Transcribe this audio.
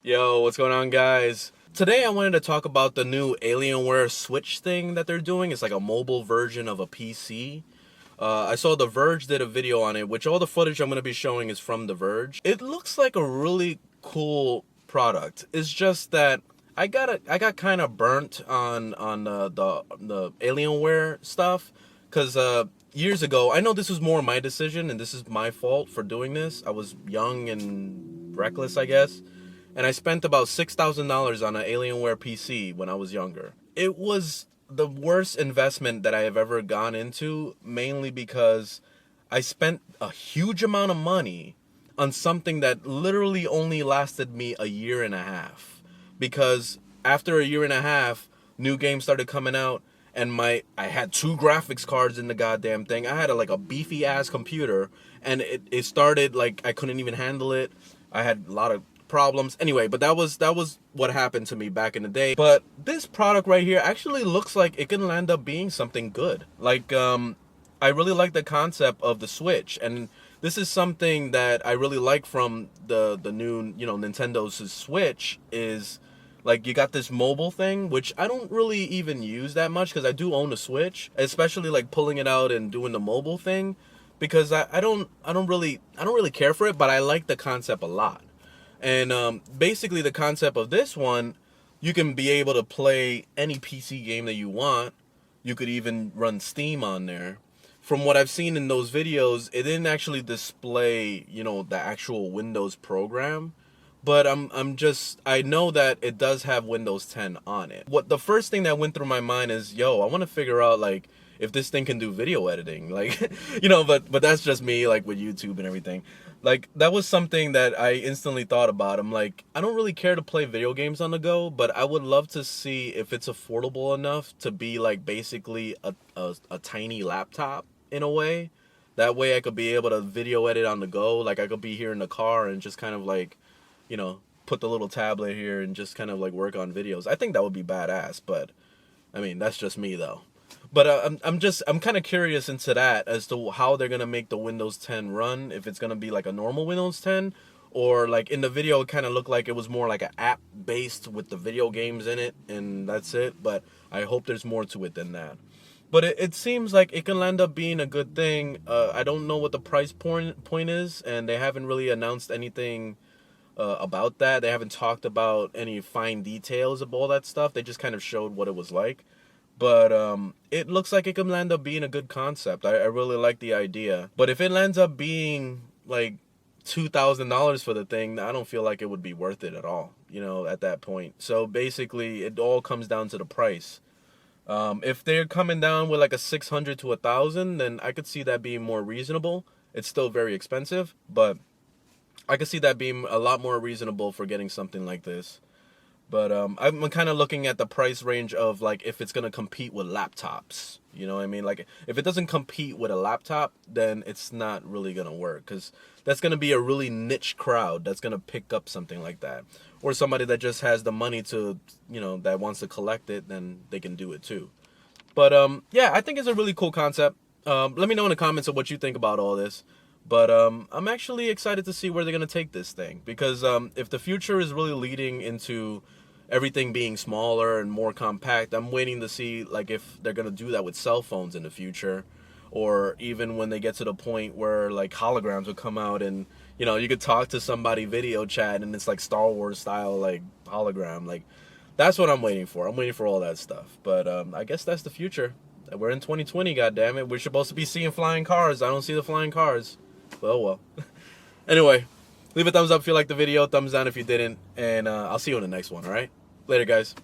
Yo, what's going on, guys? Today I wanted to talk about the new Alienware Switch thing that they're doing. It's like a mobile version of a PC. I saw the Verge did a video on it, which all the footage I'm going to be showing is from the Verge. It looks like a really cool product. It's just that I got kind of burnt on the Alienware stuff because years ago, I know this was more my decision and this is my fault for doing this. I was young and reckless, I guess. And I spent about $6,000 on an Alienware PC when I was younger. It was the worst investment that I have ever gone into, mainly because I spent a huge amount of money on something that literally only lasted me a year and a half. Because after a year and a half, new games started coming out, and I had 2 graphics cards in the goddamn thing. I had a beefy ass computer, and it started like I couldn't even handle it. I had a lot of problems anyway, but that was what happened to me back in the day. But this product right here actually looks like it can end up being something good. Like I really like the concept of the Switch, and this is something that I really like from the new, Nintendo's Switch, is like you got this mobile thing, which I don't really even use that much because I do own a Switch, especially like pulling it out and doing the mobile thing, because I don't really care for it, but I like the concept a lot. And basically the concept of this one, you can be able to play any PC game that you want. You could even run Steam on there. From what I've seen in those videos, it didn't actually display, the actual Windows program. But I know that it does have Windows 10 on it. The first thing that went through my mind is, I want to figure out, like, if this thing can do video editing. Like, but that's just me, like, with YouTube and everything. Like, that was something that I instantly thought about. I'm like, I don't really care to play video games on the go, but I would love to see if it's affordable enough to be, like, basically a tiny laptop in a way. That way I could be able to video edit on the go. Like, I could be here in the car and just kind of, like, put the little tablet here and just kind of, like, work on videos. I think that would be badass, but, I mean, that's just me, though. But I'm kind of curious into that as to how they're going to make the Windows 10 run, if it's going to be like a normal Windows 10, or like in the video it kind of looked like it was more like an app based with the video games in it, and that's it. But I hope there's more to it than that. But it seems like it can end up being a good thing. I don't know what the price point is, and they haven't really announced anything about that. They haven't talked about any fine details of all that stuff. They just kind of showed what it was like. But it looks like it can end up being a good concept. I really like the idea. But if it ends up being like $2,000 for the thing, I don't feel like it would be worth it at all, at that point. So basically, it all comes down to the price. If they're coming down with like a 600 to 1,000, then I could see that being more reasonable. It's still very expensive, but I could see that being a lot more reasonable for getting something like this. But I'm kind of looking at the price range of, like, if it's going to compete with laptops. You know what I mean? Like, if it doesn't compete with a laptop, then it's not really going to work. Because that's going to be a really niche crowd that's going to pick up something like that. Or somebody that just has the money to, that wants to collect it, then they can do it too. But, yeah, I think it's a really cool concept. Let me know in the comments of what you think about all this. But I'm actually excited to see where they're going to take this thing. Because if the future is really leading into everything being smaller and more compact, I'm waiting to see, like, if they're going to do that with cell phones in the future. Or even when they get to the point where, like, holograms will come out and, you could talk to somebody video chat and it's like Star Wars style, like, hologram. Like, that's what I'm waiting for. I'm waiting for all that stuff. But I guess that's the future. We're in 2020, goddammit. We're supposed to be seeing flying cars. I don't see the flying cars. Well. Anyway, leave a thumbs up if you liked the video, thumbs down if you didn't, and I'll see you in the next one, alright? Later, guys.